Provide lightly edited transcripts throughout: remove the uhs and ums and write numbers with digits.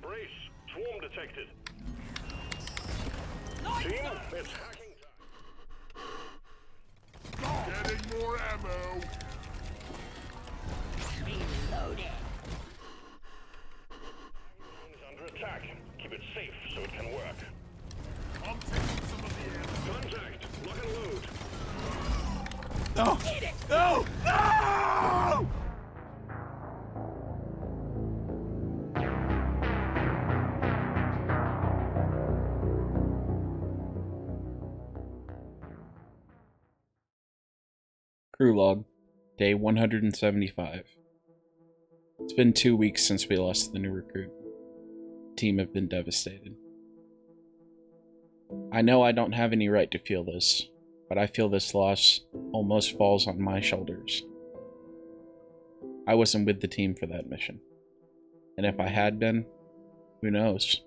Brace. Swarm detected. Team, it's hacking time. Getting more ammo. Reloaded. Is under attack. Keep it safe so it can work. I'm taking some of the ammo. Contact. Lock and load. No! No! No! Crew log, day 175. It's been 2 weeks since we lost the new recruit. The team have been devastated. I know I don't have any right to feel this, but I feel this loss almost falls on my shoulders. I wasn't with the team for that mission, and if I had been, who knows?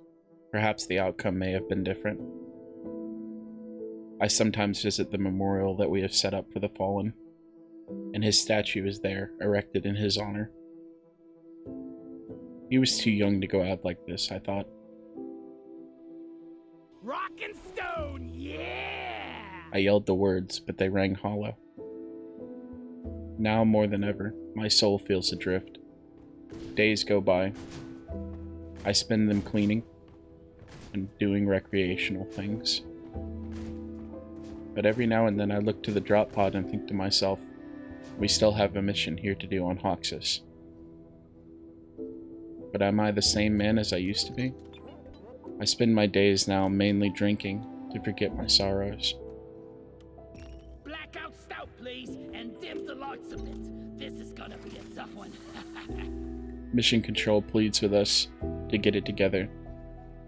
Perhaps the outcome may have been different. I sometimes visit the memorial that we have set up for the fallen, and his statue is there, erected in his honor. He was too young to go out like this, I thought. Rock and stone, yeah! I yelled the words, but they rang hollow. Now more than ever, my soul feels adrift. Days go by. I spend them cleaning and doing recreational things. But every now and then I look to the drop pod and think to myself, we still have a mission here to do on Hoxus. But am I the same man as I used to be? I spend my days now mainly drinking to forget my sorrows. Blackout stout, please, and dim the lights a bit. This is gonna be a tough one. Mission Control pleads with us to get it together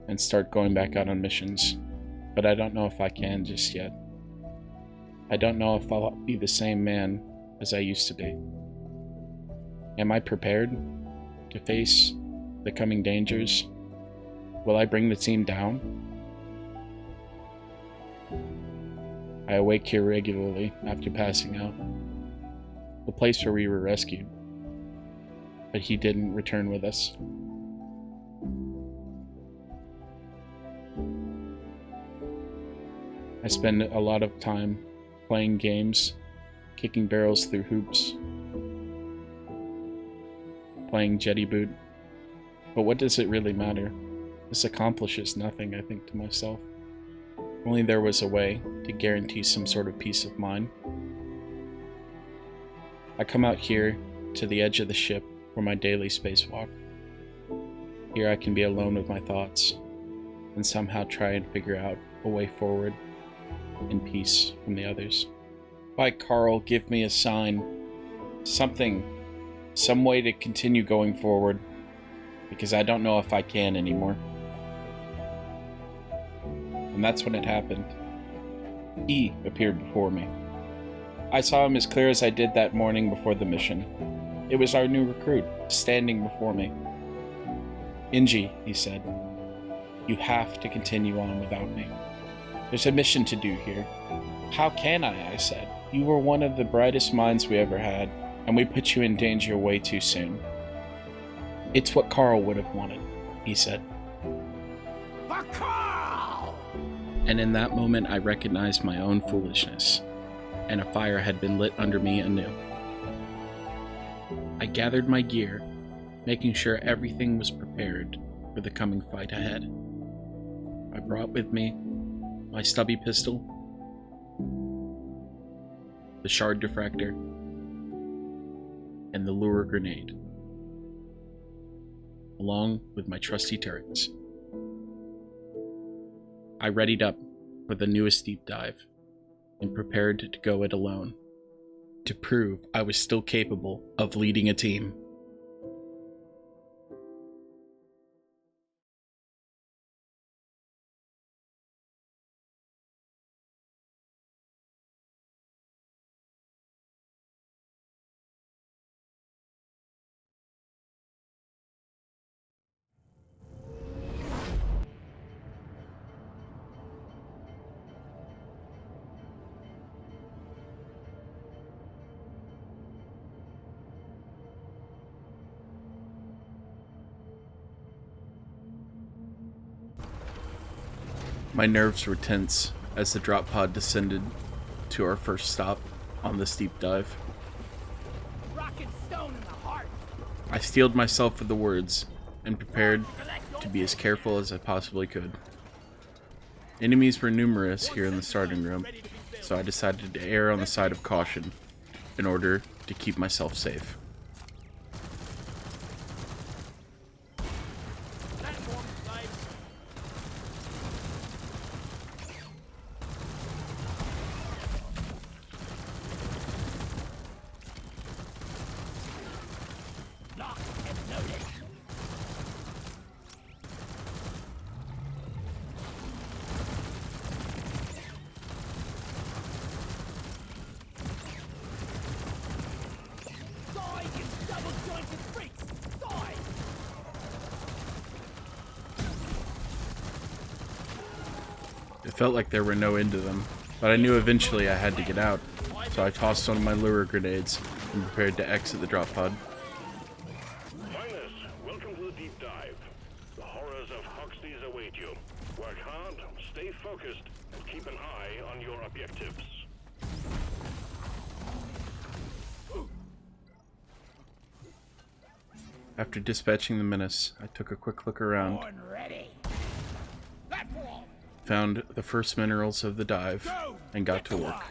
and start going back out on missions, but I don't know if I can just yet. I don't know if I'll be the same man as I used to be. Am I prepared to face the coming dangers? Will I bring the team down? I awake here regularly after passing out. The place where we were rescued. But he didn't return with us. I spend a lot of time playing games, kicking barrels through hoops, playing Jetty Boot. But what does it really matter? This accomplishes nothing, I think to myself. Only there was a way to guarantee some sort of peace of mind. I come out here to the edge of the ship for my daily spacewalk. Here I can be alone with my thoughts and somehow try and figure out a way forward in peace from the others. Why, Carl, give me a sign. Something. Some way to continue going forward. Because I don't know if I can anymore. And that's when it happened. He appeared before me. I saw him as clear as I did that morning before the mission. It was our new recruit, standing before me. Inji, he said, you have to continue on without me. There's a mission to do here. How can I said. You were one of the brightest minds we ever had, and we put you in danger way too soon. It's what Carl would have wanted, he said. But Carl! And in that moment I recognized my own foolishness, and a fire had been lit under me anew. I gathered my gear, making sure everything was prepared for the coming fight ahead. I brought with me my stubby pistol, the shard diffractor, and the lure grenade, along with my trusty turrets. I readied up for the newest deep dive and prepared to go it alone, to prove I was still capable of leading a team. My nerves were tense as the drop pod descended to our first stop on this deep dive. Rock and stone in the heart. I steeled myself for the words and prepared to be as careful as I possibly could. Enemies were numerous here in the starting room, so I decided to err on the side of caution in order to keep myself safe. Locked and loaded. Die, you double-jointed freaks! Die! It felt like there were no end to them, but I knew eventually I had to get out, so I tossed one of my lure grenades and prepared to exit the drop pod. Miners, welcome to the deep dive. The horrors of Hogsties await you. Work hard, stay focused, and keep an eye on your objectives. After dispatching the menace, I took a quick look around, Born ready. Platform. found the first minerals of the dive, and got to work.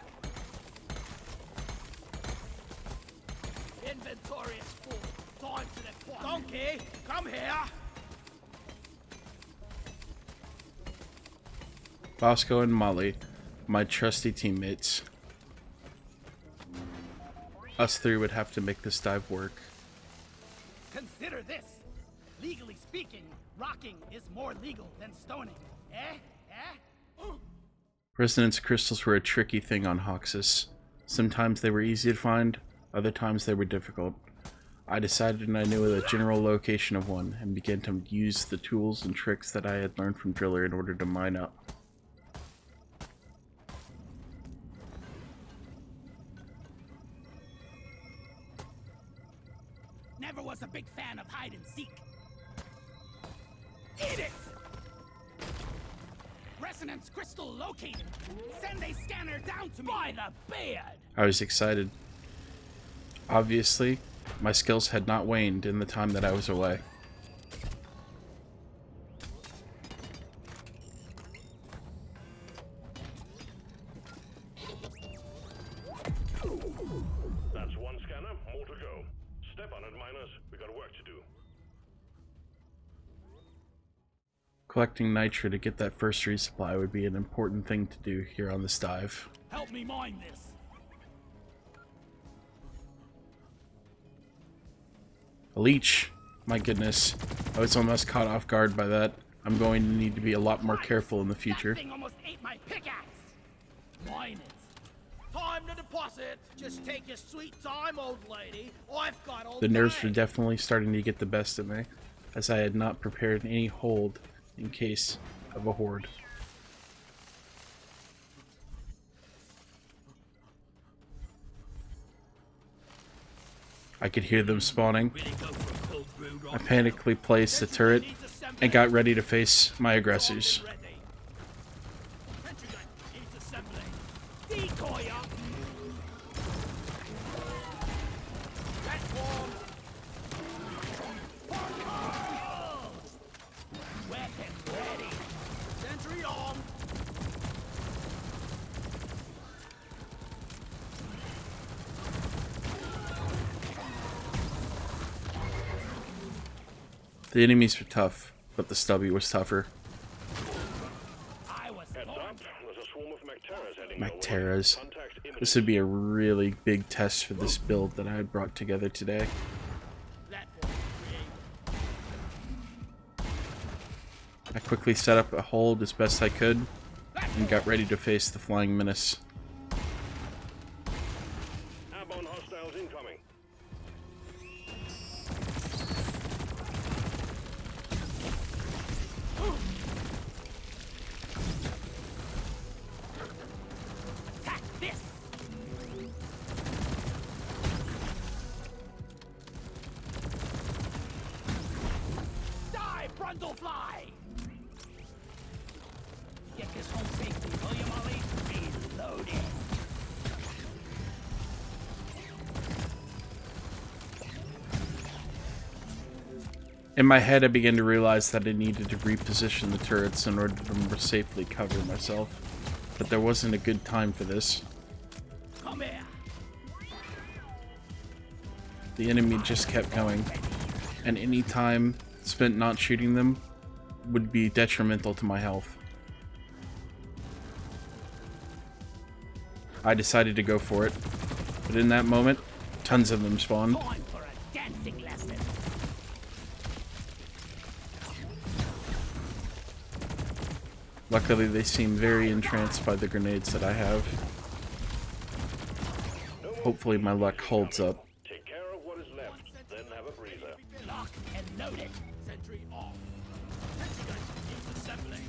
Inventory is full. Time to the clock. Donkey, come here. Bosco and Molly, my trusty teammates. Us three would have to make this dive work. Consider this. Legally speaking, rocking is more legal than stoning. Eh? Resonance crystals were a tricky thing on Hoxus. Sometimes they were easy to find, other times they were difficult. I decided I knew the general location of one, and began to use the tools and tricks that I had learned from Driller in order to mine up. Never was a big fan of hide and seek. Eat it! Resonance crystal located. Send a scanner down to me. By the beard. I was excited. Obviously, my skills had not waned in the time that I was away. That's one scanner, more to go. Step on it, miners. We got work to do. Collecting nitra to get that first resupply would be an important thing to do here on this dive. Help me mine this. A leech! My goodness. I was almost caught off guard by that. I'm going to need to be a lot more careful in the future. That thing almost ate my pickaxe. Mine it. Time to deposit. Just take your sweet time, old lady. I've got all The nerves day. were definitely starting to get the best of me, as I had not prepared any hold in case of a horde. I could hear them spawning. I panically placed the turret and got ready to face my aggressors. Decoy up. Platform. Weapon ready. Sentry on. The enemies were tough, but the stubby was tougher. I was Heads born. up, there's a swarm of Macteras heading Macteras. your way. Contact imminent. This would be a really big test for this build that I had brought together today. Platform create. I quickly set up a hold as best I could and got ready to face the flying menace. Airborne hostiles incoming. Attack this. Die, Brundlefly. Get this home safely, will you, Molly? Reloaded. In my head, I began to realize that I needed to reposition the turrets in order to more safely cover myself. But there wasn't a good time for this. Come here. The enemy just kept going, and any time spent not shooting them would be detrimental to my health. I decided to go for it, but in that moment, tons of them spawned. Time for a dancing lesson. Luckily, they seem very entranced by the grenades that I have. Hopefully my luck holds up. Take care of what is left, then have a breather. Locked and loaded. Sentry off. Sentry guns keep assembling.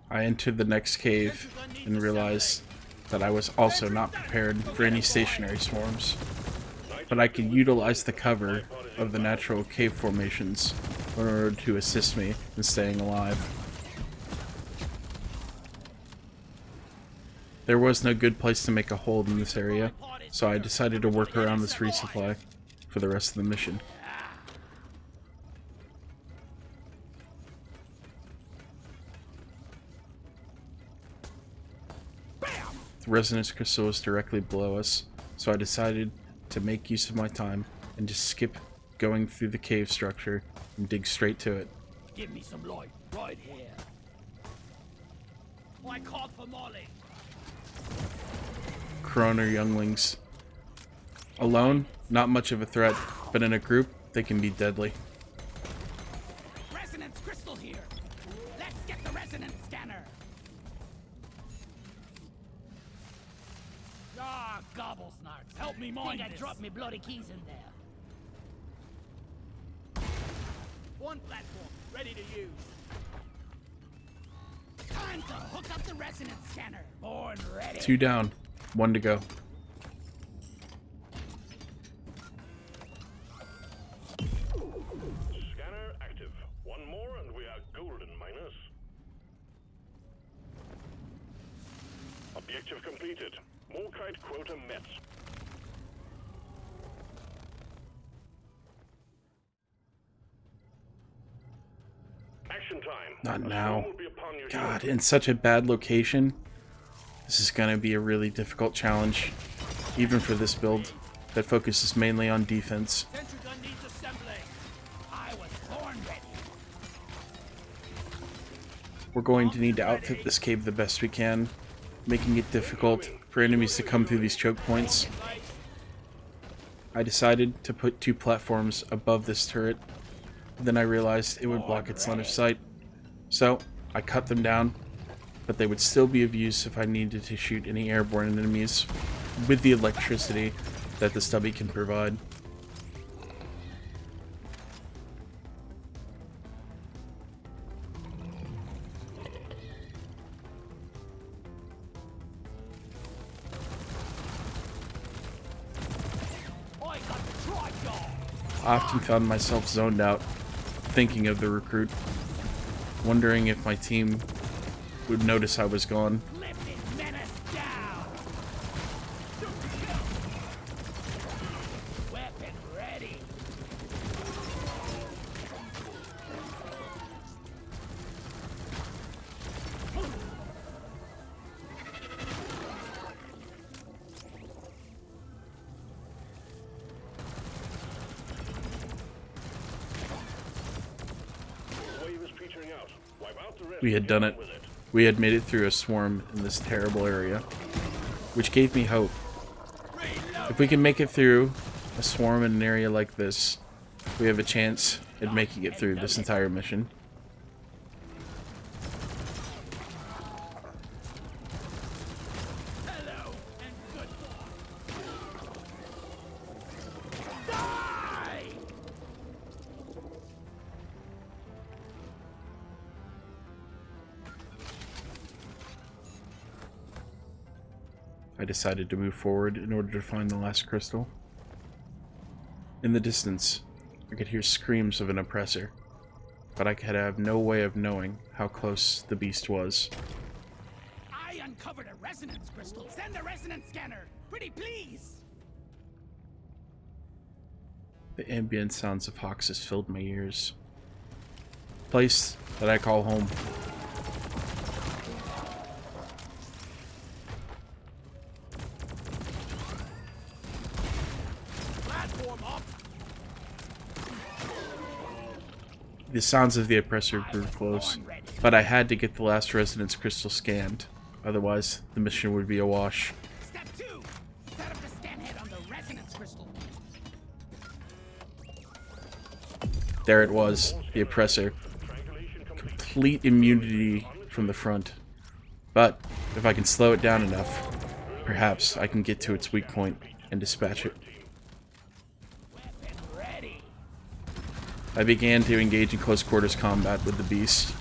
I entered the next cave and realized that I was also not prepared for any stationary swarms, but I could utilize the cover of the natural cave formations in order to assist me in staying alive. There was no good place to make a hold in this area, so I decided to work around this resupply for the rest of the mission. The resonance crystal was directly below us, so I decided to make use of my time and just skip going through the cave structure and dig straight to it. Give me some light right here. I called for Molly. Coroner younglings. Alone, not much of a threat, but in a group, they can be deadly. Resonance crystal here. Let's get the resonance scanner. Ah, gobble snarks. Help me mine this. I dropped me bloody keys in there. One platform, ready to use. Time to hook up the resonance scanner. Born ready. 2 down, 1 to go. Scanner active. One more and we are golden, minus. Objective completed. Morkite quota met. Action time. Not A now. storm will be upon you God, shortly. in such a bad location, this is going to be a really difficult challenge, even for this build that focuses mainly on defense. Sentry gun needs assembling. I was born ready. We're going to need to outfit this cave the best we can, making it difficult for enemies to come through these choke points. I decided to put 2 platforms above this turret, then I realized it would block its line of sight. So, I cut them down, but they would still be of use if I needed to shoot any airborne enemies with the electricity that the stubby can provide. I got the tri-jaw. I often found myself zoned out, thinking of the recruit, wondering if my team would notice I was gone. Lifted menace down. Weapon ready. The wave is petering out. Wipe out the rest We had and done get it. on with it. We had made it through a swarm in this terrible area, which gave me hope. If we can make it through a swarm in an area like this, we have a chance at making it through this entire mission. I decided to move forward in order to find the last crystal. In the distance, I could hear screams of an oppressor, but I could have no way of knowing how close the beast was. I uncovered a resonance crystal. Send the resonance scanner. Pretty please. The ambient sounds of Hoxus filled my ears. Place that I call home. Platform up. The sounds of the oppressor grew close, but I had to get the last resonance crystal scanned. Otherwise, the mission would be a wash. Step 2. Set up the scan head on the resonance crystal. There it was, the oppressor. Complete immunity from the front. But, if I can slow it down enough, perhaps I can get to its weak point and dispatch it. Weapon ready. I began to engage in close quarters combat with the beast,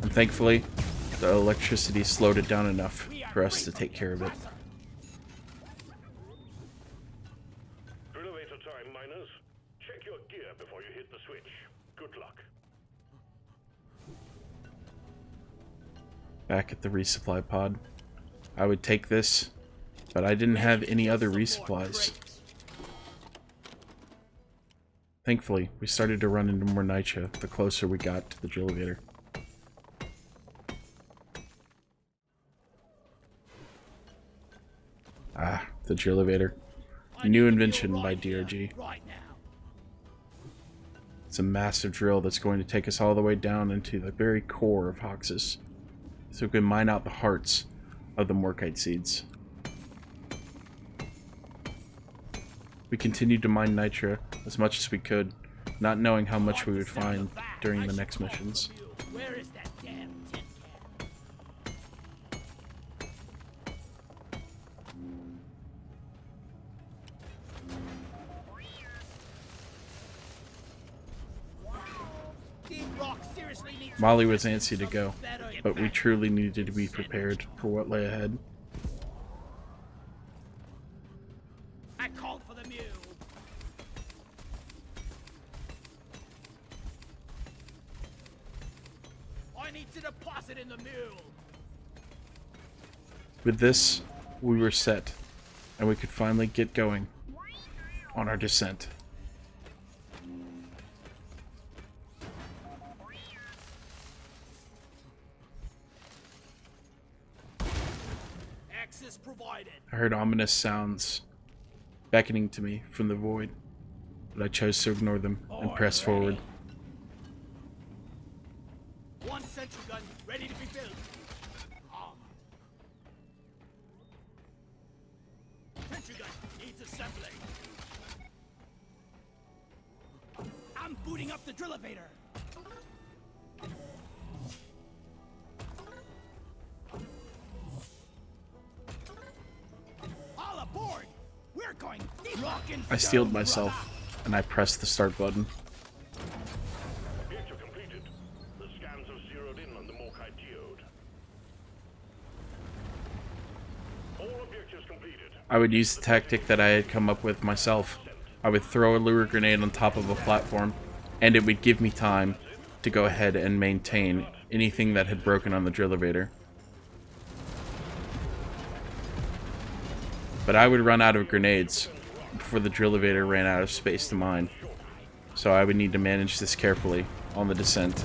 and thankfully, the electricity slowed it down enough for us to take care of it. Elevator time, miners. Check your gear before you hit the switch. Good luck. Back at the resupply pod, I would take this, but I didn't have any other resupplies. Thankfully, we started to run into more Nitra the closer we got to the Drill-Elevator. Ah, the Drill-Elevator. New invention by DRG. Right now. It's a massive drill that's going to take us all the way down into the very core of Hoxus, so we can mine out the hearts of the Morkite seeds. We continued to mine Nitra as much as we could, not knowing how much we would find during the next missions. Where is that damn tin can? Deep Rock seriously needs Molly was antsy to go, but we truly needed to be prepared for what lay ahead. I called for the mule. I need to deposit in the mule. With this, we were set, and we could finally get going on our descent. Access provided. I heard ominous sounds beckoning to me from the void, but I chose to ignore them and press forward. One sentry gun ready to be built. Sentry gun needs assembly. I'm booting up the drill-elevator. All aboard! We're going deep. I steeled myself, and I pressed the start button. Objective completed. The scans have zeroed in on the Morkite geode. All objectives completed. I would use the tactic that I had come up with myself. I would throw a lure grenade on top of a platform, and it would give me time to go ahead and maintain anything that had broken on the drill-elevator. But I would run out of grenades before the drill-elevator ran out of space to mine, so I would need to manage this carefully on the descent.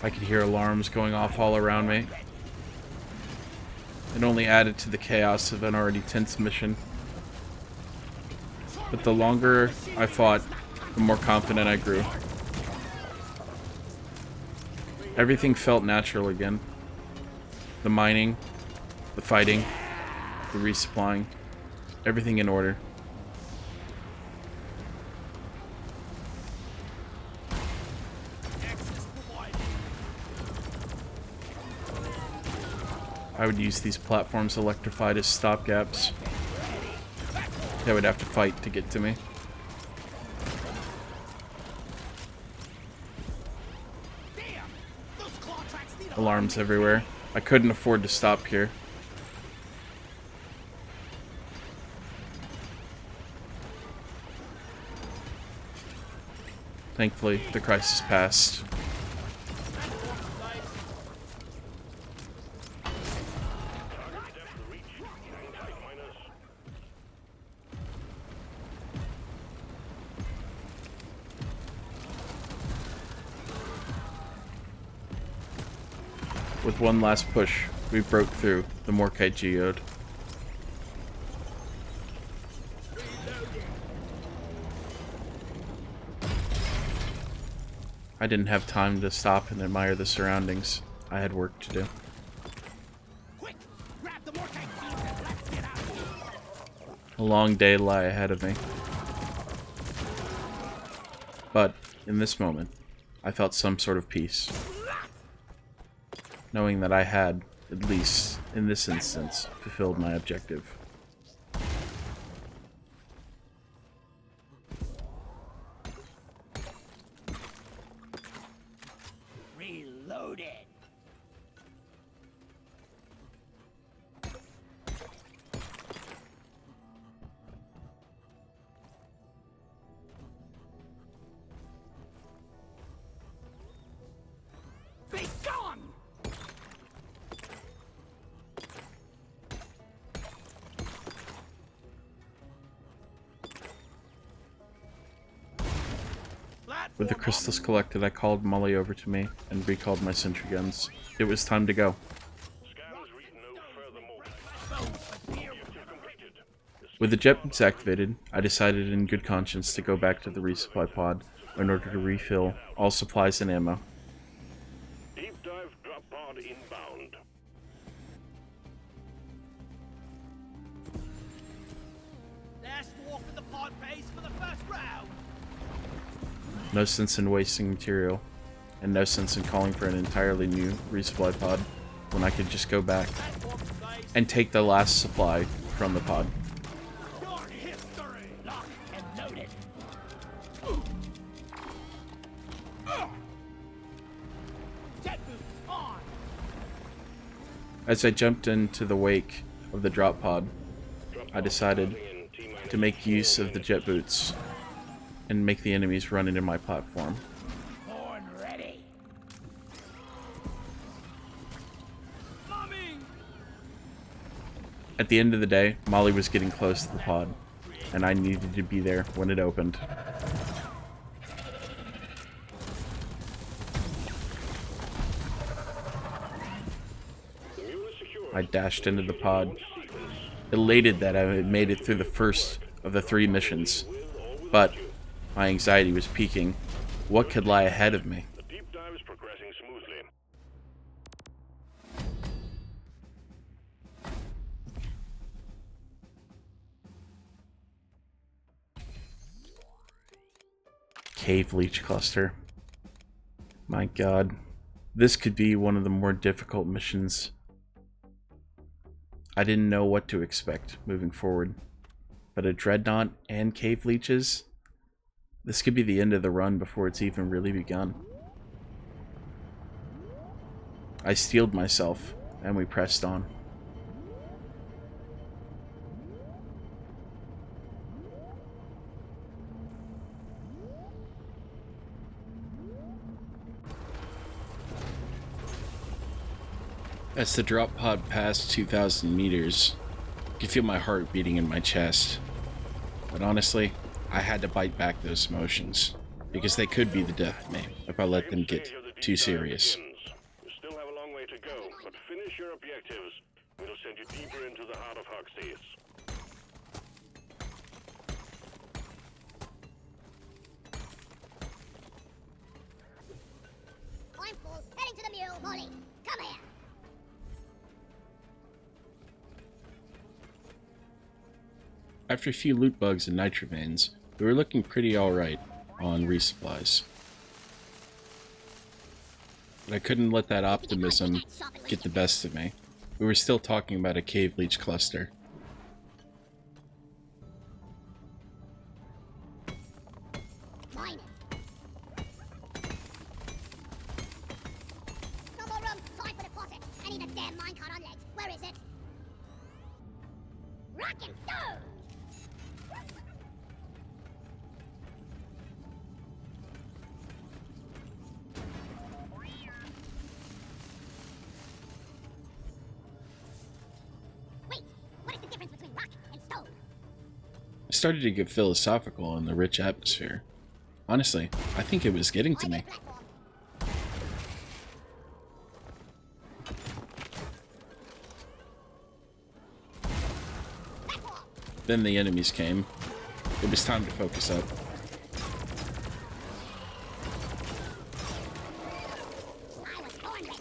I could hear alarms going off all around me. It only added to the chaos of an already tense mission. But the longer I fought, the more confident I grew. Everything felt natural again. The mining, the fighting, the resupplying, everything in order. I would use these platforms electrified as stopgaps. They would have to fight to get to me. Alarms everywhere. I couldn't afford to stop here. Thankfully, the crisis passed. With one last push, we broke through the Morkai geode. I didn't have time to stop and admire the surroundings. I had work to do. A long day lay ahead of me. But, in this moment, I felt some sort of peace. Knowing that I had, at least in this instance, fulfilled my objective. Reloaded. Be gone! With the crystals collected, I called Molly over to me and recalled my sentry guns. It was time to go. With the jet boots activated, I decided in good conscience to go back to the resupply pod in order to refill all supplies and ammo. Deep dive drop pod inbound. Last dwarf in the pod pays for the first round. No sense in wasting material, and no sense in calling for an entirely new resupply pod when I could just go back and take the last supply from the pod. Your history locked and loaded. Jet boots on. As I jumped into the wake of the drop pod, I decided to make use of the jet boots and make the enemies run into my platform. Born ready. Mommy. At the end of the day, Molly was getting close to the pod, and I needed to be there when it opened. I dashed into the pod, elated that I had made it through the first of the 3 missions, but my anxiety was peaking. What could lie ahead of me? The deep dive is progressing smoothly. Cave leech cluster. My god. This could be one of the more difficult missions. I didn't know what to expect moving forward. But a dreadnought and cave leeches? This could be the end of the run before it's even really begun. I steeled myself, and we pressed on. As the drop pod passed 2,000 meters, I could feel my heart beating in my chest. But honestly, I had to bite back those emotions, because they could be the death of me if I let them get too serious. You still have a long way to go, but finish your objectives. It'll send you deeper into the heart of Hogsties. I'm full. Heading to the mule, Molly. Come here. After a few loot bugs and nitrovanes, we were looking pretty alright on resupplies. But I couldn't let that optimism get the best of me. We were still talking about a cave leech cluster. Mine it. No more room. Time for deposit. I need a damn minecart on legs. Where is it? Rock and stone! Wait, what is the difference between rock and stone? I started to get philosophical in the rich atmosphere. Honestly, I think it was getting to I me. need a platform. Platform! Then the enemies came. It was time to focus up. I was born ready.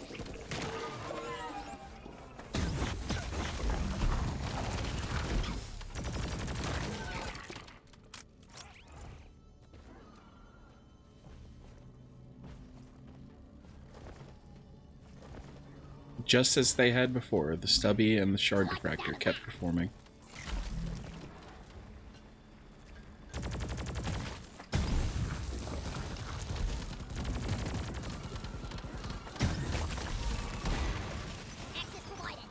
Just as they had before, the stubby and the shard diffractor kept performing. Access provided.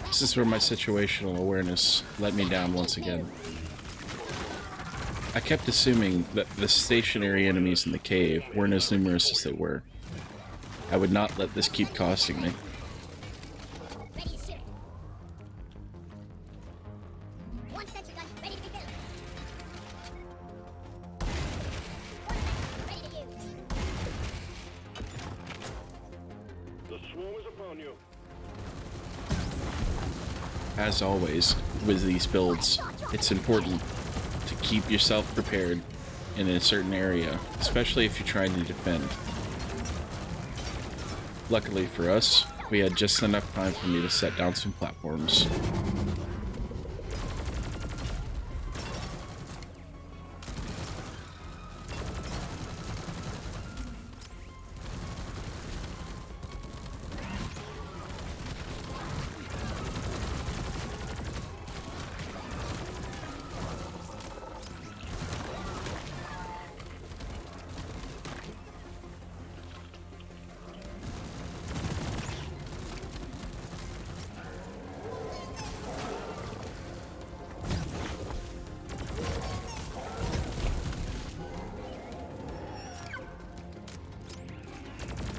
This is where my situational awareness let me down once again. I kept assuming that the stationary enemies in the cave weren't as numerous as they were. I would not let this keep costing me. Ready to shoot. One sentry gun ready to be built. Ready to use. The swarm is upon you. As always, with these builds, it's important to keep yourself prepared in a certain area, especially if you're trying to defend. Luckily for us, we had just enough time for me to set down some platforms.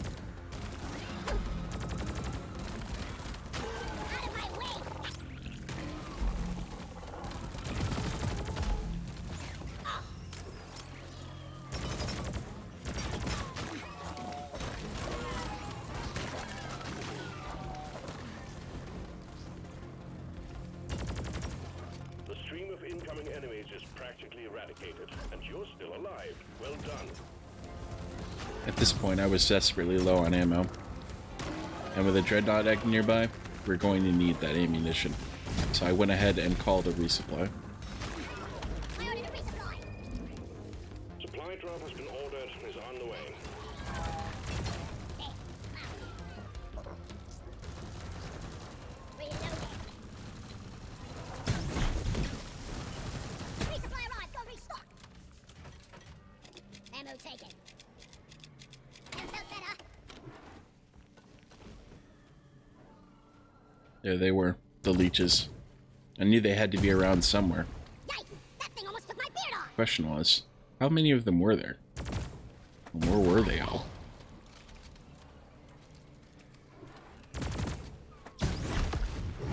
Out of my way. The stream of incoming enemies is practically eradicated, and you're still alive. Well done. At this point, I was desperately low on ammo. And with a dreadnought egg nearby, we're going to need that ammunition. So I went ahead and called a resupply. I ordered a resupply. Supply drop has been ordered and is on the way. Reloading. Resupply arrived. Go restock. Ammo taken. Never felt better. There they were, the leeches. I knew they had to be around somewhere. Yikes! That thing almost took my beard off. Question was, how many of them were there? And where were they all?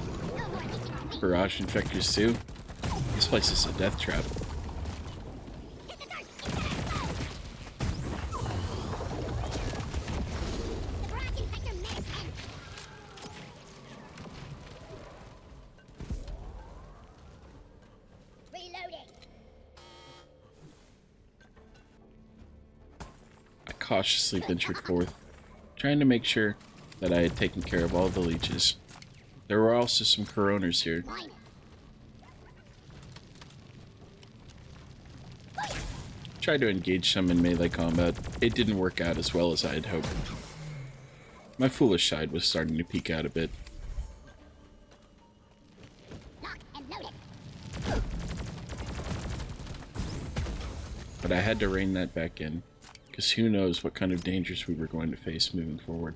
No more leeching on me. Barrage infectors too? This place is a death trap. Hit the dirt. It's gonna explode. The barrage infector may end. Reloading. I cautiously ventured forth, trying to make sure that I had taken care of all the leeches. There were also some coroners here. Mine. Tried to engage some in melee combat. It didn't work out as well as I had hoped. My foolish side was starting to peek out a bit. Lock and load it. But I had to rein that back in, because who knows what kind of dangers we were going to face moving forward.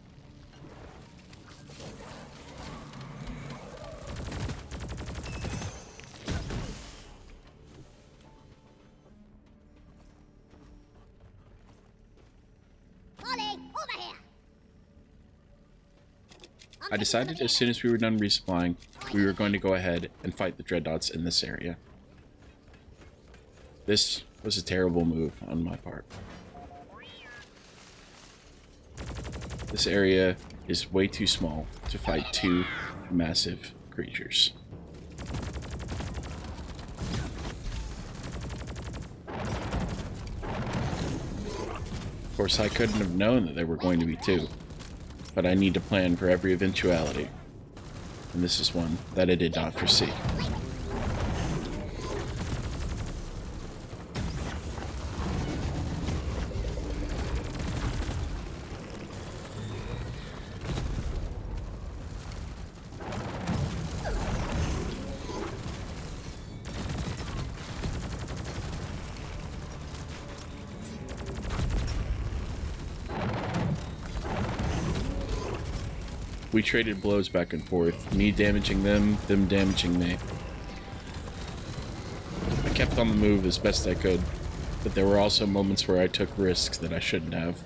Ollie, over here. I decided as soon as we were done resupplying, we were going to go ahead and fight the Dreadnoughts in this area. This was a terrible move on my part. This area is way too small to fight two massive creatures. Of course, I couldn't have known that there were going to be two, but I need to plan for every eventuality, and this is one that I did not foresee. We traded blows back and forth, me damaging them, them damaging me. I kept on the move as best I could, but there were also moments where I took risks that I shouldn't have.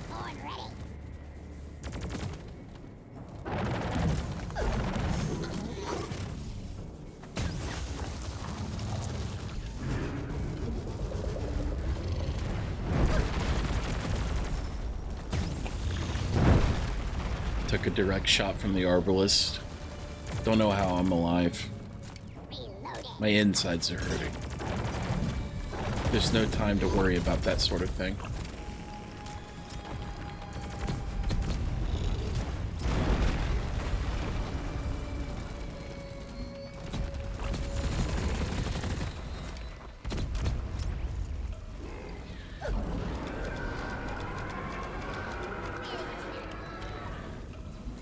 Born ready. Took a direct shot from the Arbalist. Don't know how I'm alive. Reloading. My insides are hurting. There's no time to worry about that sort of thing.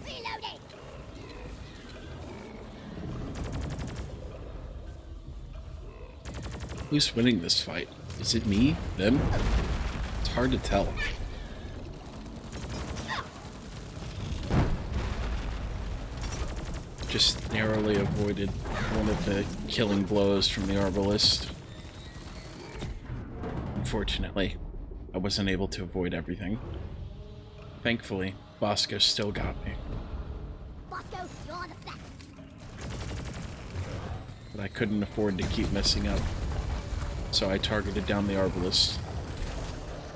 Reloading. Who's winning this fight? Is it me? Them? It's hard to tell. Just narrowly avoided one of the killing blows from the Arbalist. Unfortunately, I wasn't able to avoid everything. Thankfully, Bosco still got me, Bosco, you're the best. but I couldn't afford to keep messing up. So I targeted down the Arbalist.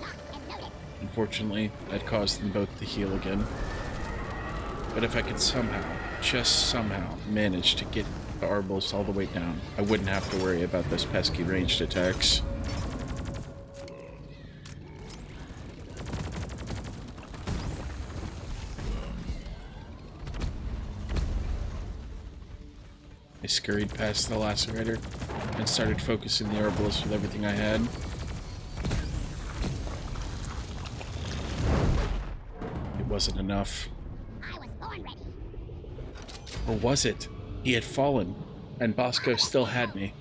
Lock and loaded. Unfortunately, that caused them both to heal again. But if I could somehow, just somehow, manage to get the Arbalist all the way down, I wouldn't have to worry about those pesky ranged attacks. I scurried past the Lacerator and started focusing the Arbalist with everything I had. It wasn't enough. I was born ready. Or was it? He had fallen, and Bosco still had me.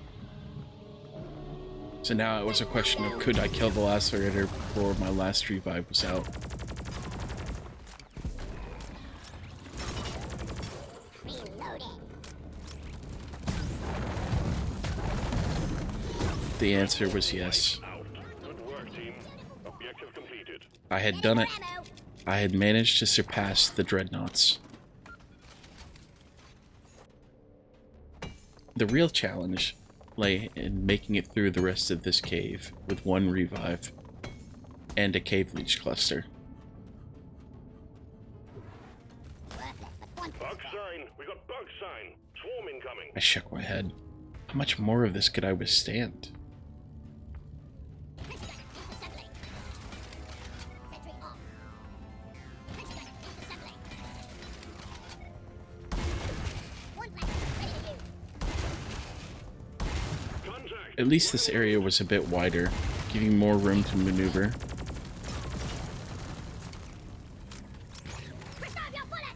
So now it was a question of could I kill the Lacerator before my last revive was out. Reloading. The answer was yes. Out. Good work, team. Objective completed. I had done it. Ammo. I had managed to surpass the Dreadnoughts. The real challenge outlay in making it through the rest of this cave with 1 revive and a cave leech cluster. Worthless, but one Bug sign. We got bug sign. Swarm incoming. I shook my head. How much more of this could I withstand? assembling. Sentry off. Assembling. One black ready to use. Contact. At least this area was a bit wider, giving more room to maneuver. Preserve your bullets!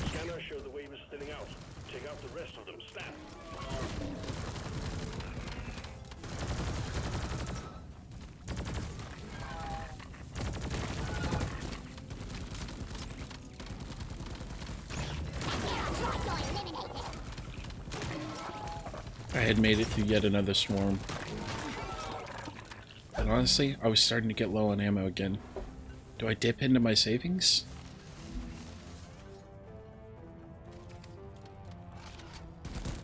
Scanner showed the wave is thinning out. Take out the rest of them. Snap. I had made it through yet another swarm. And honestly, I was starting to get low on ammo again. Do I dip into my savings?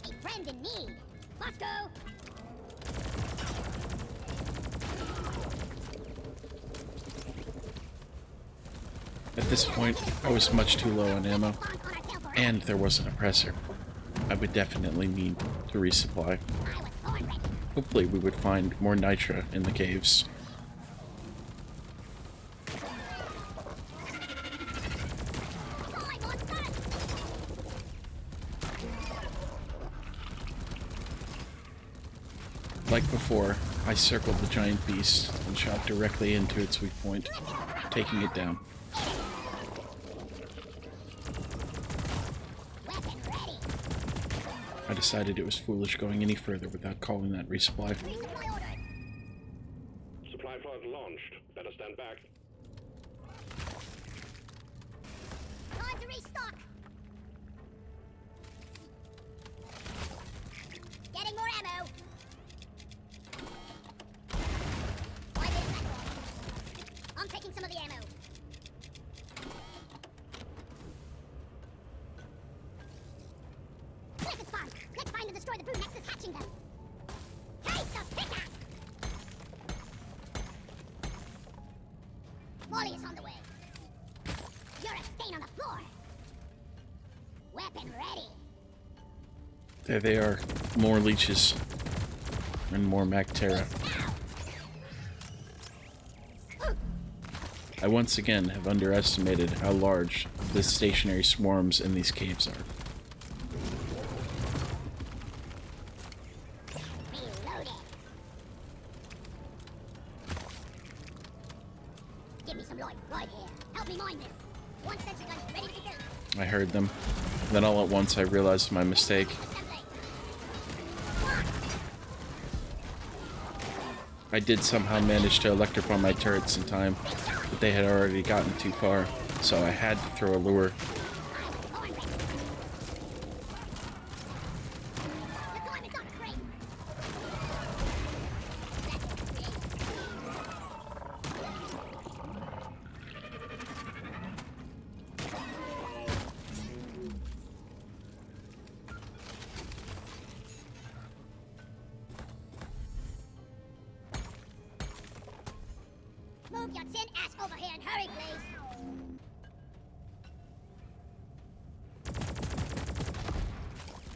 A friend in need. Let's go. At this point, I was much too low on ammo, Bonk on our tail for and there wasn't a presser. I would definitely need to resupply. I was born ready. Hopefully we would find more nitra in the caves. I'm on front. Like before, I circled the giant beast and shot directly into its weak point, taking it down. Weapon ready. I decided it was foolish going any further without calling that resupply. Resupply ordered. Supply pod launched. Better stand back. Time to restock. Getting more ammo. Why this back? I'm taking some of the ammo. Weapons farm. Let's find and destroy the brew nexus hatching them. Taste the pickaxe. Molly is on the way. You're a stain on the floor. Weapon ready. There they are. More leeches. And more Mactera. I once again have underestimated how large the stationary swarms in these caves are. Reloaded. Give me some light right here. Help me mine this. One sentry gun ready to go. I heard them. Then all at once I realized my mistake. Assembly. I did somehow manage to electrify my turrets in time, but they had already gotten too far, so I had to throw a lure. Born ready. Deployment on great. Move your tin ass over here and hurry, please.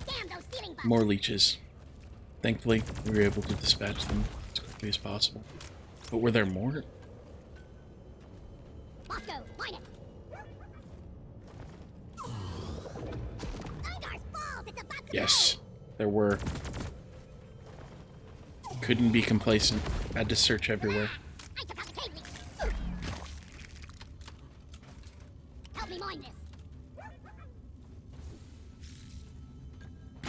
Damn those ceiling bugs. More leeches. Thankfully, we were able to dispatch them as quickly as possible. But were there more? Bosco, mine it. Yes, there were. Couldn't be complacent. Had to search everywhere. I took out the cave leak. Help me mine this.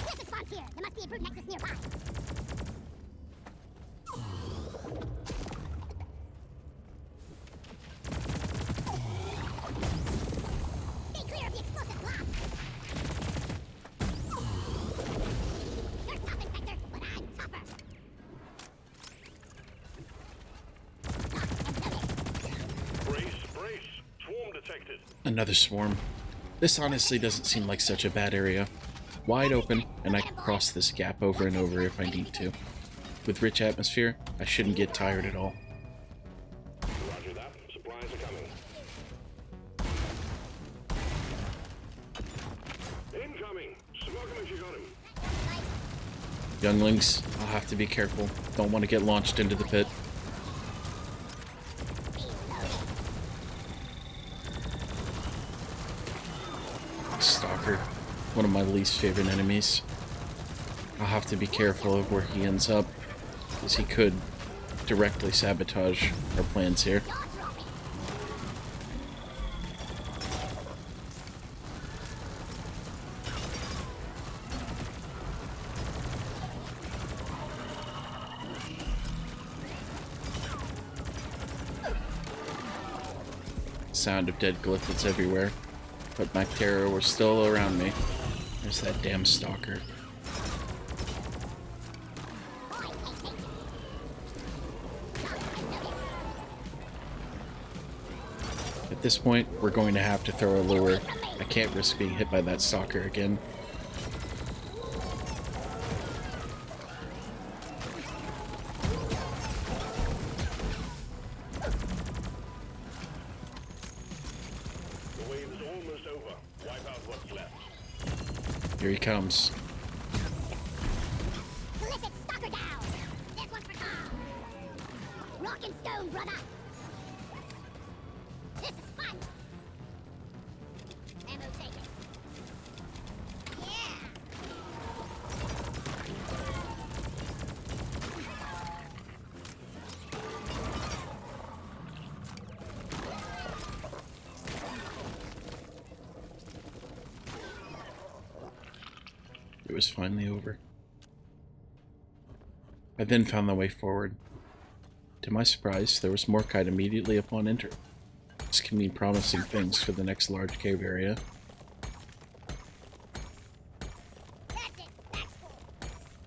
This response here. There must be a brute nexus nearby. Stay clear of the explosive block. You're tough, Inspector, but I'm tougher. Brace, brace. Swarm detected. Another swarm. This honestly doesn't seem like such a bad area. Wide open, and I can cross this gap over and over if I need to. With rich atmosphere, I shouldn't get tired at all. Roger that. Supplies are coming. Incoming. Smoke him if you got him. Younglings, I'll have to be careful. Don't want to get launched into the pit. Stalker, one of my least favorite enemies. I'll have to be careful of where he ends up, because he could directly sabotage our plans here. Sound of dead glyphids everywhere, but Bacteria were still around me. There's that damn stalker. At this point, we're going to have to throw a lure. I can't risk being hit by that stalker again. The wave is almost over. Wipe out what's left. Here he comes. Terrific, stalker down. This one's for Tom. Rock and stone, brother. This is fun. Ammo taken. Yeah. It was finally over. I then found the way forward. To my surprise, there was more kite immediately upon entering. This can mean promising things for the next large cave area. That's it. That's full.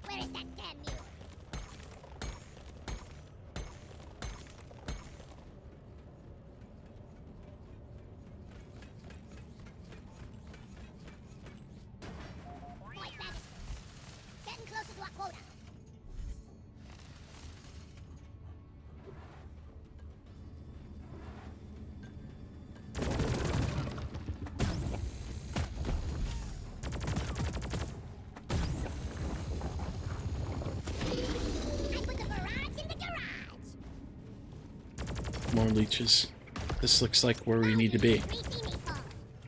Where is that damn mule? White bandit. Getting closer to our quota. I put the barrage in the garage. More leeches. This looks like where we need to be. Three teammates fall.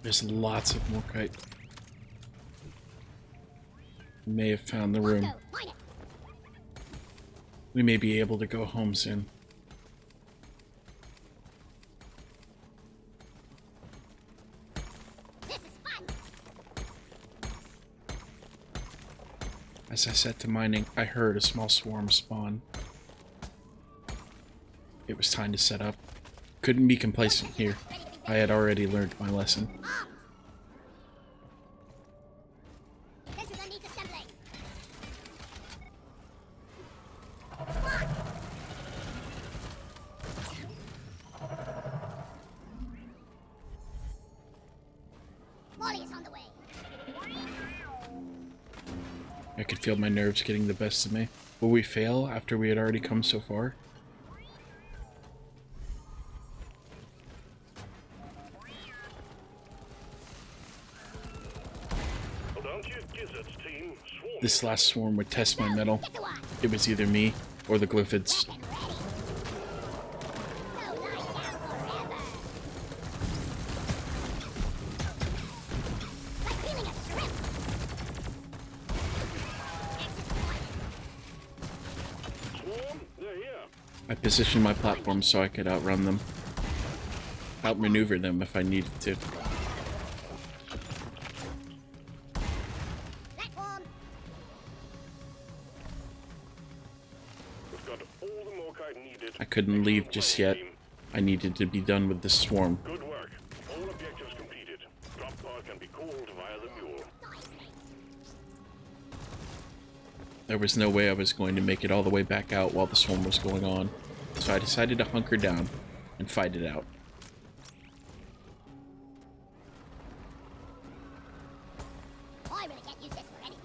There's lots of more kite. We may have found the room. Go, find it. We may be able to go home soon. This is fun. As I set to mining, I heard a small swarm spawn. It was time to set up. Couldn't be complacent here. I had already learned my lesson. Sensors underneath assembly. Molly is on the way. I could feel my nerves getting the best of me. Will we fail after we had already come so far? Well, don't you gizzards, team. Swarm. This last swarm would test my mettle. Get to one. It was either me or the glyphids. And ready. No lying down forever. Like peeling a shrimp. I positioned my platform so I could outrun them. Outmaneuver them if I needed to. Platform. We've got all the Morkai needed. I couldn't leave just yet. I needed to be done with this swarm. Good work. All objectives completed. Drop pod can be called via the mule. There was no way I was going to make it all the way back out while the swarm was going on, so I decided to hunker down and fight it out. I really can't use this for anything.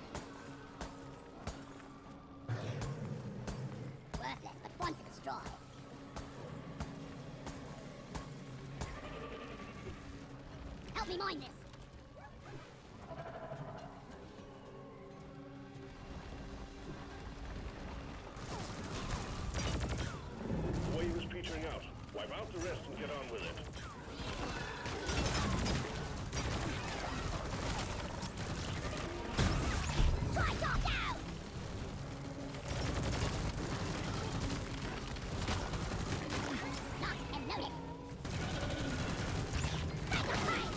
Worthless, but fun to destroy. Help me mine this. The wave is petering out. Wipe out the rest and get on with it. Try top down. Lock and load it. Back up high.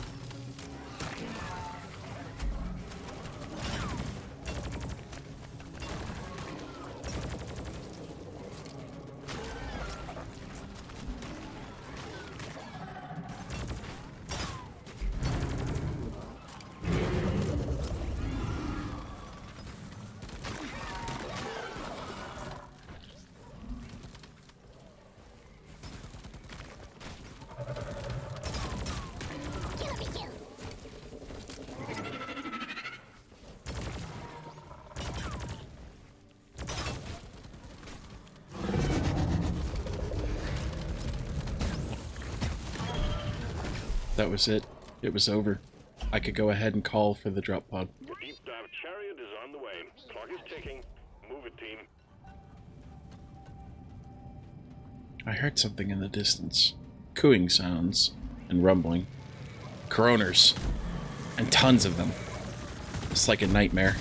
Killer be killed. That was it. It was over. I could go ahead and call for the drop pod. The deep dive chariot is on the way. Clock is ticking. Move it, team. I heard something in the distance. Cooing sounds and rumbling. Coroners. And tons of them. It's like a nightmare.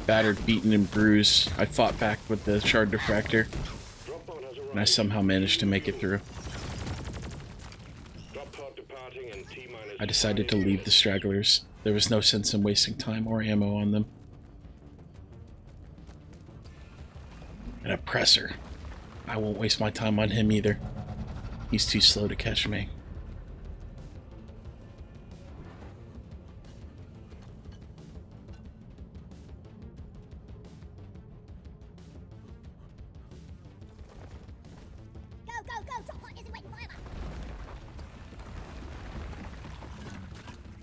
Battered, beaten, and bruised, I fought back with the shard diffractor, Drop pod has arrived. and I somehow managed to make it through. Drop pod departing in T-minus. I decided to leave the stragglers. There was no sense in wasting time or ammo on them. An oppressor. I won't waste my time on him either. He's too slow to catch me. Go, go, go! Top pot isn't waiting forever.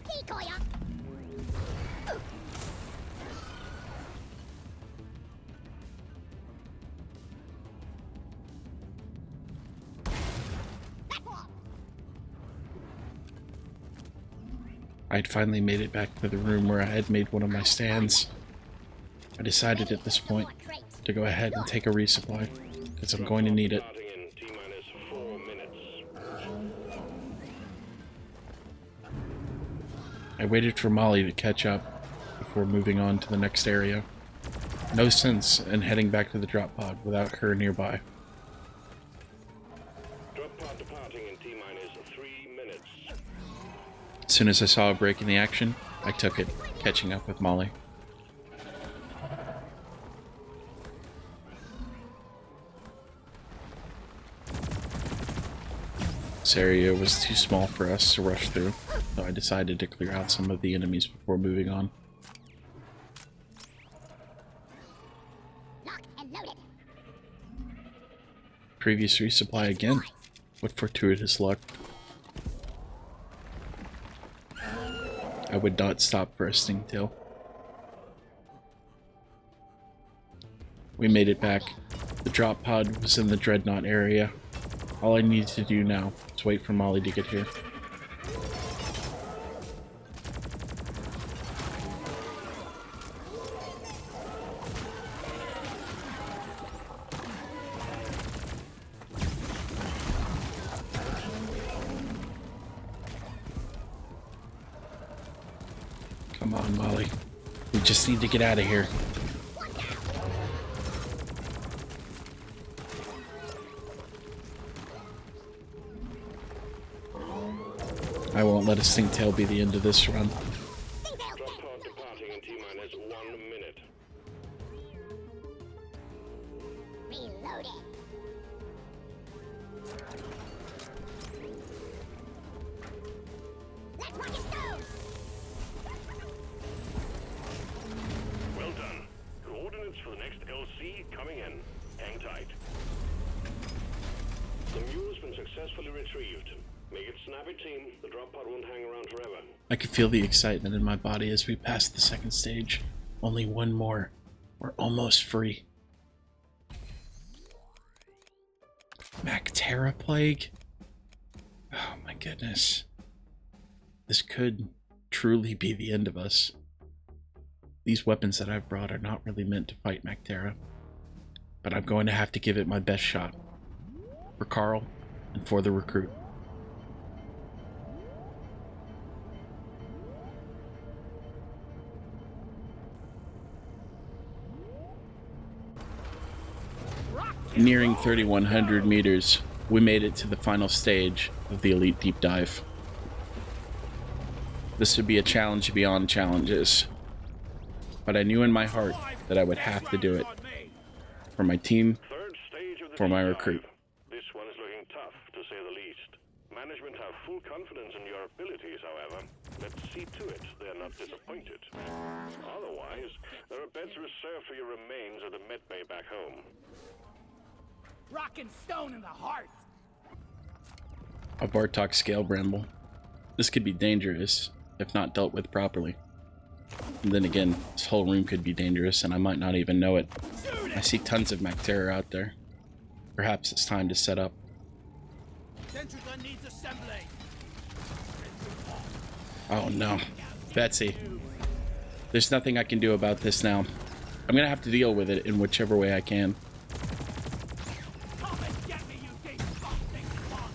Decoy up. Platform. I had finally made it back to the room where I had made one of my stands. I decided at this point to go ahead and take a resupply, because I'm going to need it. Departing in T-minus 4 minutes. I waited for Molly to catch up before moving on to the next area. No sense in heading back to the drop pod without her nearby. Drop pod departing in T-minus 3 minutes. As soon as I saw a break in the action, I took it, catching up with Molly. This area was too small for us to rush through, so I decided to clear out some of the enemies before moving on. Lock and load it. Previous resupply again. What fortuitous luck. I would not stop for a stingtail. We made it back. The drop pod was in the dreadnought area. All I needed to do now was wait for Molly to get here. Come on, Molly. We just need to get out of here. I won't let a Stingtail be the end of this run. Stingtail's Drop dead. pod departing in T-minus 1 minute. Reload it. Let's rock and stone. Well done. Coordinates for the next LC coming in. Hang tight. The mule's been successfully retrieved. Make it snappy, team. The drop pod won't hang around forever. I could feel the excitement in my body as we passed the second stage. Only one more. We're almost free. Mactera Plague? Oh my goodness. This could truly be the end of us. These weapons that I've brought are not really meant to fight Mactera, but I'm going to have to give it my best shot. For Carl and for the recruit. Nearing 3,100 meters, we made it to the final stage of the Elite Deep Dive. This would be a challenge beyond challenges, but I knew in my heart that I would have to do it. For my team, Third stage of the for my deep recruit. dive. This one is looking tough, to say the least. Management have full confidence in your abilities, however. Let's see to it they're not disappointed. Otherwise, there are beds reserved for your remains at the medbay back home. Rock and stone in the heart. A Bartok scale bramble. This could be dangerous if not dealt with properly. And then again, this whole room could be dangerous and I might not even know it. I see tons of Mactera out there. Perhaps it's time to set up. Sentry gun needs assembly. Oh no. Betsy. There's nothing I can do about this now. I'm gonna have to deal with it in whichever way I can. Come and get me, you disgusting punk.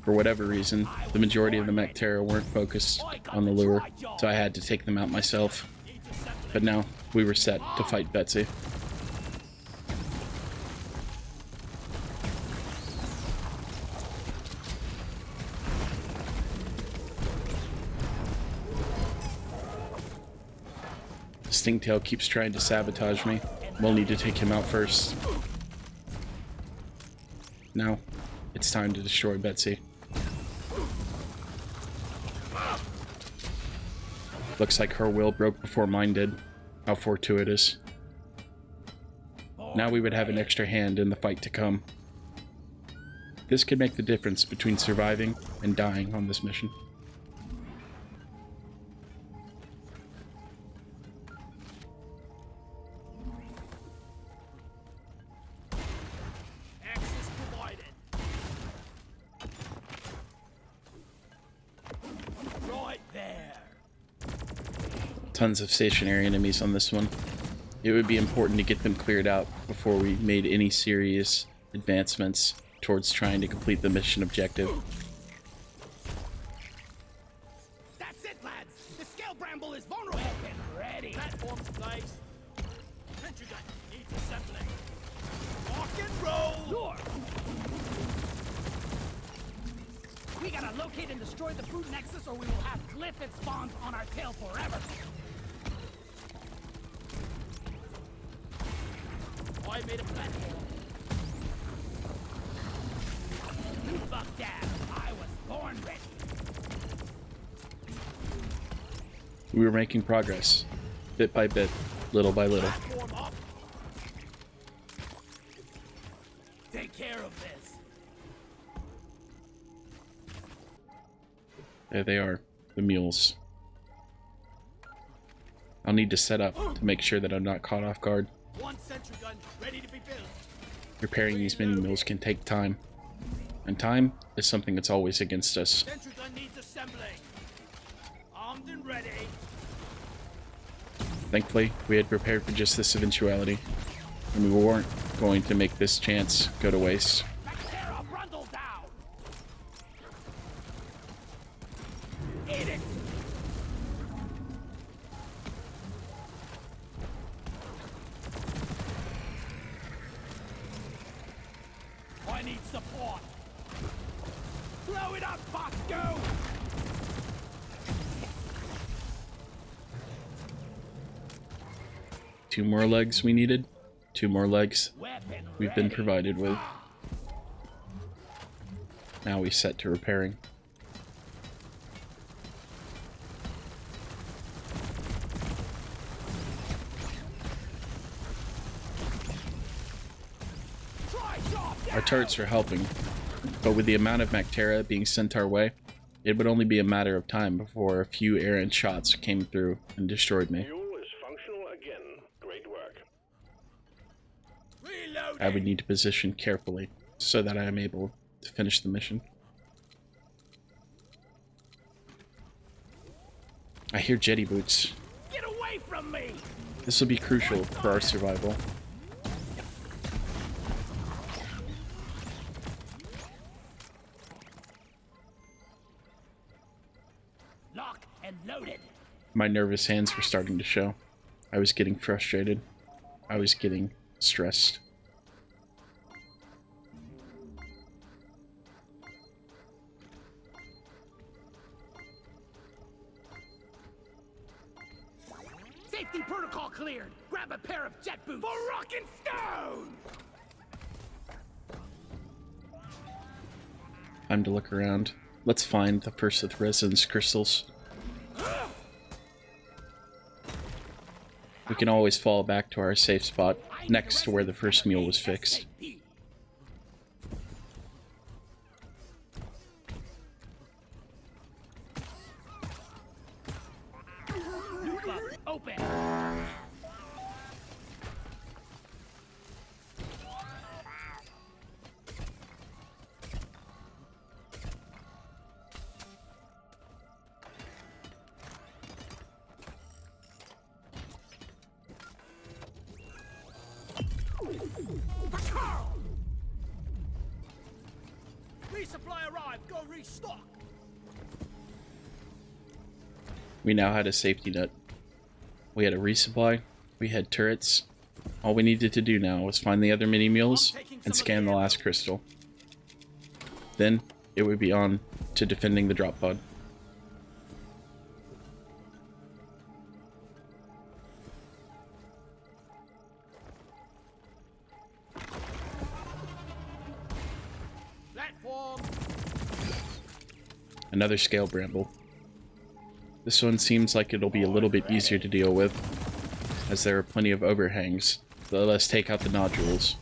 For whatever reason, the majority of the Mactera weren't focused on the lure, so I had to take them out myself. But now, we were set to fight Betsy. Stingtail keeps trying to sabotage me. We'll need to take him out first. Now, it's time to destroy Betsy. Looks like her will broke before mine did. How fortuitous. Now we would have an extra hand in the fight to come. This could make the difference between surviving and dying on this mission. Access provided. Right there. Tons of stationary enemies on this one. It would be important to get them cleared out before we made any serious advancements towards trying to complete the mission objective. That's it, lads. The scale bramble is vulnerable. Get ready. Platform's placed. Sentry gun needs assembling. Rock and roll. Sure. We gotta locate and destroy the brute nexus, or we will have Glyphid spawns on our tail forever. I made a platform. Fuck that. I was born ready. We were making progress, bit by bit, little by little. Platform up. Take care of this. There they are, the mules. I'll need to set up to make sure that I'm not caught off guard. One sentry gun ready to be built. Repairing these mini mules can take time, and time is something that's always against us. Sentry gun needs assembling. Armed and ready. Thankfully, we had prepared for just this eventuality, and we weren't going to make this chance go to waste. Mactera Brundle down. Eat it. I need support. Blow it up, Bosco! 2 more legs we needed. 2 more legs Weapon we've been ready. provided with. Now we set to repairing. Our turrets are helping, but with the amount of Mactera being sent our way, it would only be a matter of time before a few errant shots came through and destroyed me. Fuel is functional again. Great work. Reloading. I would need to position carefully so that I am able to finish the mission. I hear jetty boots. Get away from me! This will be crucial for our survival. Lock and loaded. My nervous hands were starting to show. I was getting frustrated. I was getting stressed. Safety protocol cleared. Grab a pair of jet boots. For rock and stone! Time to look around. Let's find the first of the resonance crystals. We can always fall back to our safe spot, next to where the first mule was fixed. Loop up. Open. Resupply arrived. Go restock. We now had a safety net. We had a resupply, we had turrets. All we needed to do now was find the other mini mules and scan the last crystal. Then, it would be on to defending the drop pod. Platform. Another scale bramble. This one seems like it'll be a little bit easier to deal with, as there are plenty of overhangs, so let's take out the nodules.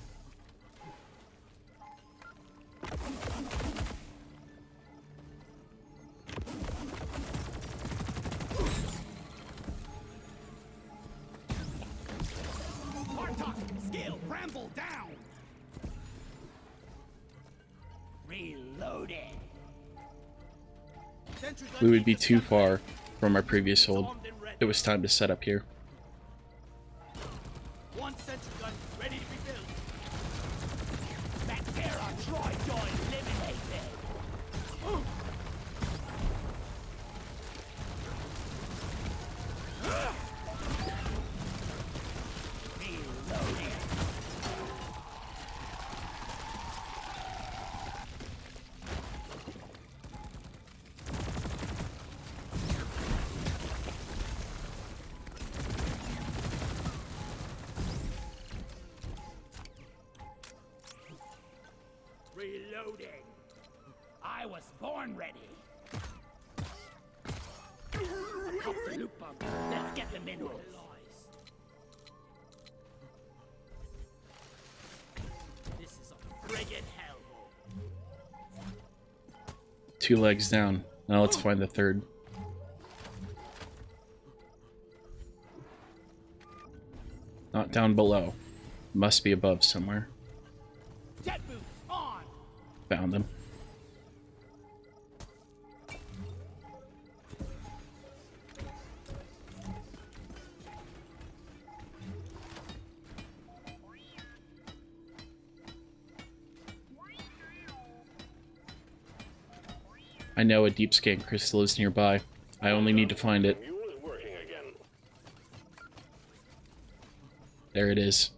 Bartok. Scale bramble down. Reloaded. Sentry gun We would be needs too assembly. far from our previous hold. Armed and ready. It was time to set up here. One sentry gun ready to be built. Mactera Troy eliminated. Reloading. Reloading. I was born ready. Pop the loop pump. Let's get the minerals. This is a friggin' hellhole. 2 legs down. Now let's find the third. Not down below. Must be above somewhere. Jet boots on. Found them. I know a deep scan crystal is nearby. I only need to find it. Mule is working again. There it is.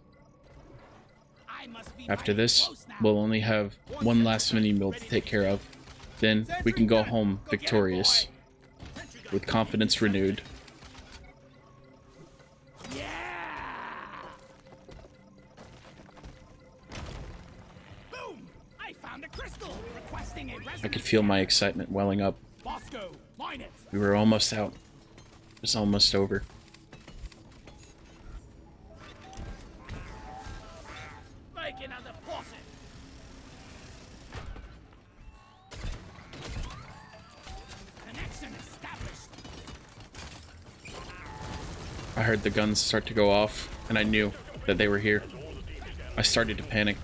I must be After mighty this, close now. we'll only have one last mini mule to take care of. Then we can go home victorious, with confidence renewed. Yeah! Boom! I found a crystal requesting a I could feel my excitement welling up. Bosco, mine it. We were almost out. It was almost over. Make another faucet. Connection established. I heard the guns start to go off, and I knew that they were here. I started to panic,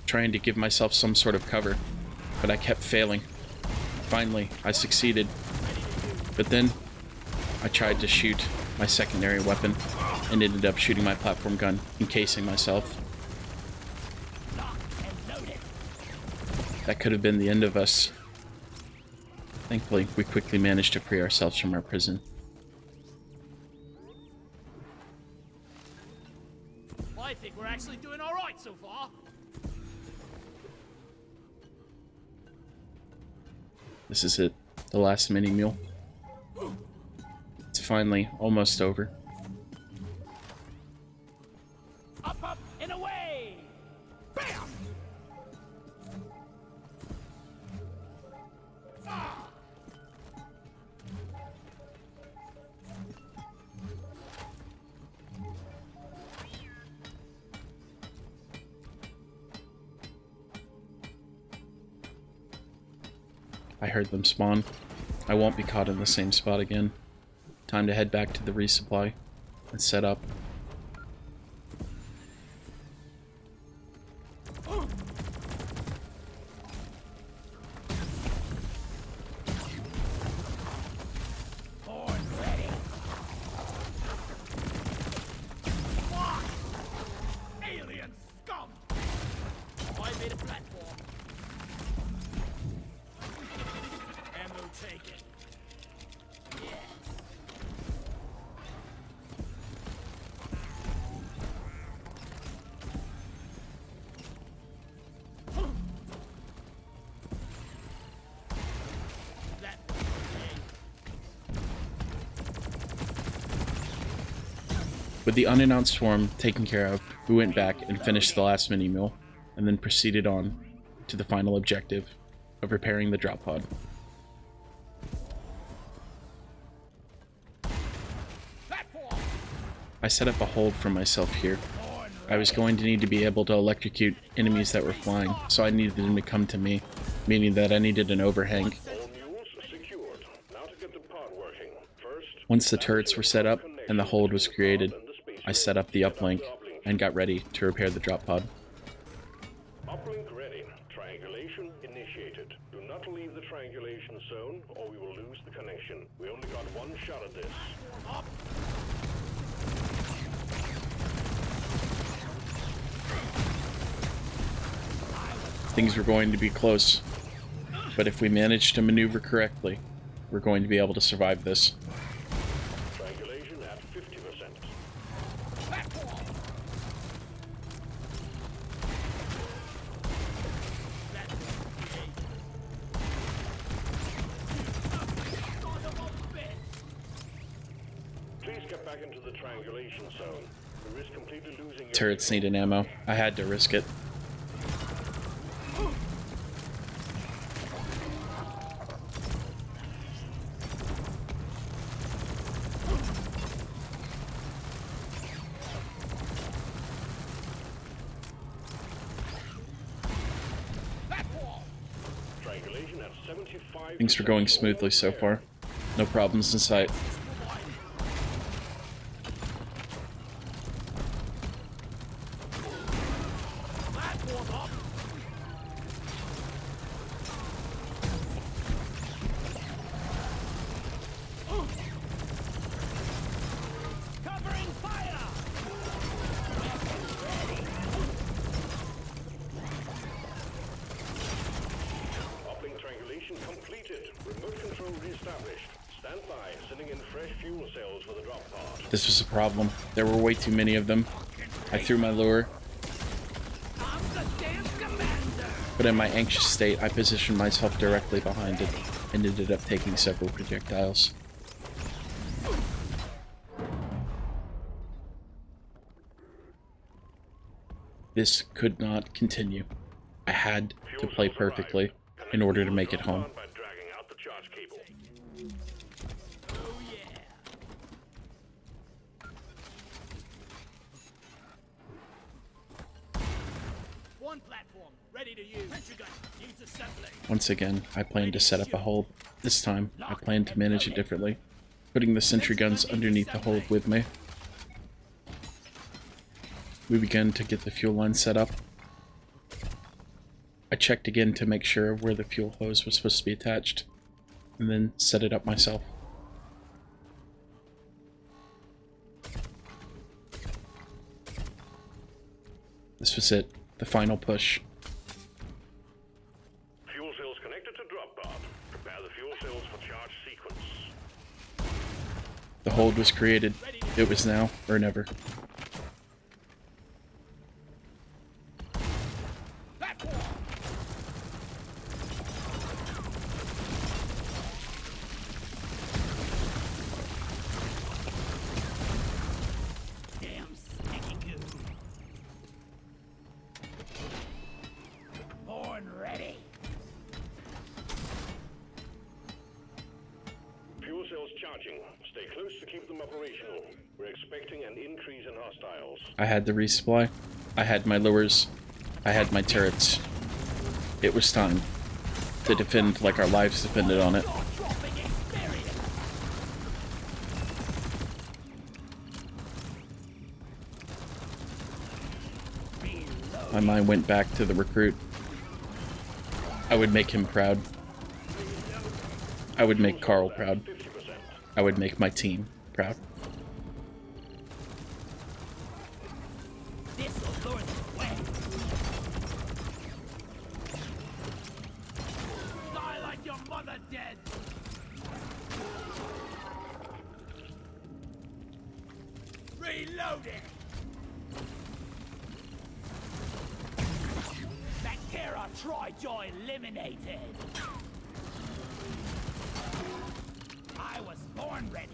trying to give myself some sort of cover, but I kept failing. Finally, I succeeded. But then, I tried to shoot my secondary weapon, and ended up shooting my platform gun, encasing myself. Lock and load it. That could have been the end of us. Thankfully, we quickly managed to free ourselves from our prison. I think we're actually doing all right so far. This is it, the last mini meal. It's finally almost over. Up, up, and away! Bam! Ah! I heard them spawn. I won't be caught in the same spot again. Time to head back to the resupply and set up. Horn ready. Fuck! Alien scum! I made a platform. Ammo taken. Yes. That With the unannounced swarm taken care of, we went back and finished the last mini meal, and then proceeded on to the final objective of repairing the drop pod. platform. I set up a hold for myself here. I was going to need to be able to electrocute enemies that were flying, so I needed them to come to me, meaning that I needed an overhang. All mules secured. Now to get the pod working. First, Once the turrets were set up and the hold was created, I set up the uplink and got ready to repair the drop pod. uplink ready. Triangulation initiated. Do not leave the triangulation zone or we will lose the connection. We only got one shot at this. Up. Things were going to be close, but if we manage to maneuver correctly, we're going to be able to survive this. Triangulation at 50%. Platform. Please get back into the triangulation zone. We risk completely losing your Turrets needed ammo. I had to risk it. Platform. triangulation at 75%. Things were going smoothly so far. No problems in sight. Platform up. Covering fire. Uplink triangulation completed. Remote control reestablished. Stand by, sending in fresh fuel cells for the drop pod. This was a problem. There were way too many of them. I threw my lure, I'm the damn commander. but in my anxious state, I positioned myself directly behind it and ended up taking several projectiles. This could not continue. I had to play perfectly in order to make it home. By dragging out the charge cable. Oh yeah. One platform ready to use. Sentry gun needs assembling. Once again, I planned to set up a hold. This time, I planned to manage it differently, putting the sentry guns underneath the hold with me. We began to get the fuel line set up. I checked again to make sure where the fuel hose was supposed to be attached, and then set it up myself. This was it, the final push. Fuel cells connected to drop pod. Prepare the fuel cells for charge sequence. The hold was created. It was now or never. Damn sticky goo. Born ready. Fuel cells charging. Stay close to keep them operational. We're expecting an increase in hostiles. I had the resupply. I had my lures. I had my turrets. It was time to defend like our lives depended on it. Dropping experience. My mind went back to the recruit. I would make him proud. I would make Carl proud. 50%. I would make my team proud. This'll lure them away. Die like your mother dead. Reloading. Bacteria Trijoy eliminated. I was born ready.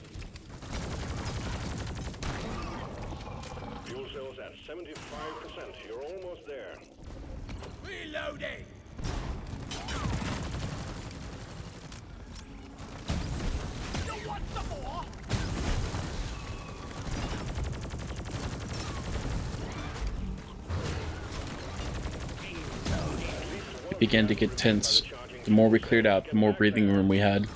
Fuel cells at 75%. You're almost there. Reloading. You want some more? It began to get tense. The more we cleared out, the more breathing room we had.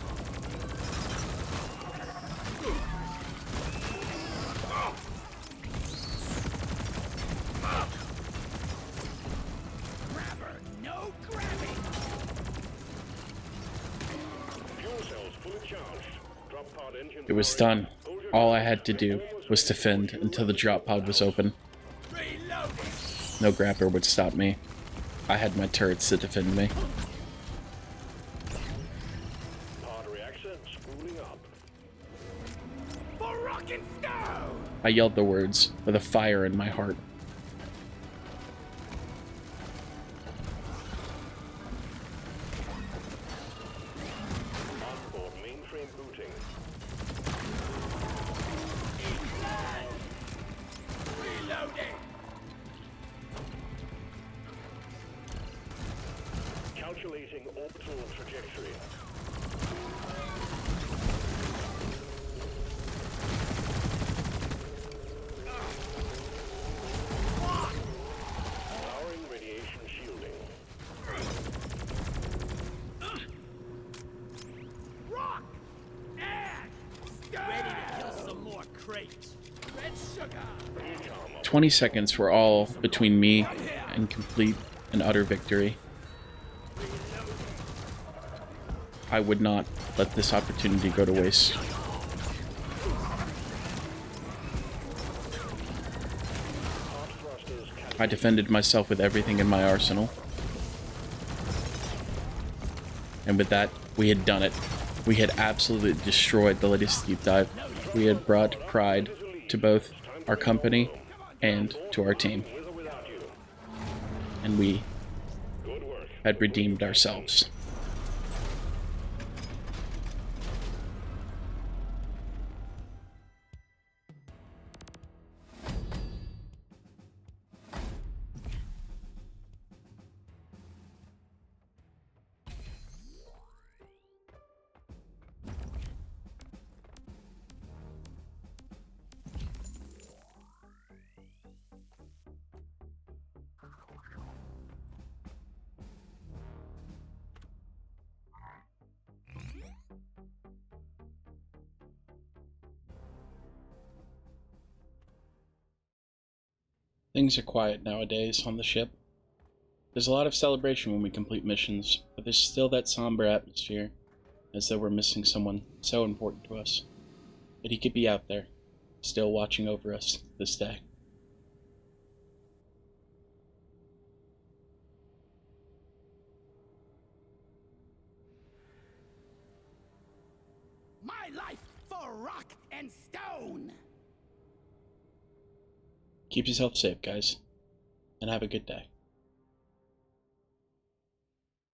Grabber, no grabbing. Fuel cells fully charged. Drop pod engine. It was done. All I had to do was defend until the drop pod was open. Reloading. No grabber would stop me. I had my turrets to defend me. Pod reactor spooling up. For rock and stone. I yelled the words with a fire in my heart. Onboard mainframe booting. Reloading. Calculating orbital trajectory. Powering radiation shielding. Rock. And ready to kill some more crates. Red sugar. 20 seconds were all between me and complete and utter victory. I would not let this opportunity go to waste. I defended myself with everything in my arsenal. And with that, we had done it. We had absolutely destroyed the latest deep dive. We had brought pride to both our company and to our team. With or without you. And we Good work. had redeemed ourselves. Things are quiet nowadays on the ship. There's a lot of celebration when we complete missions, but there's still that somber atmosphere, as though we're missing someone so important to us. But he could be out there, still watching over us this day. My life for rock and stone! Keep yourself safe, guys, and have a good day.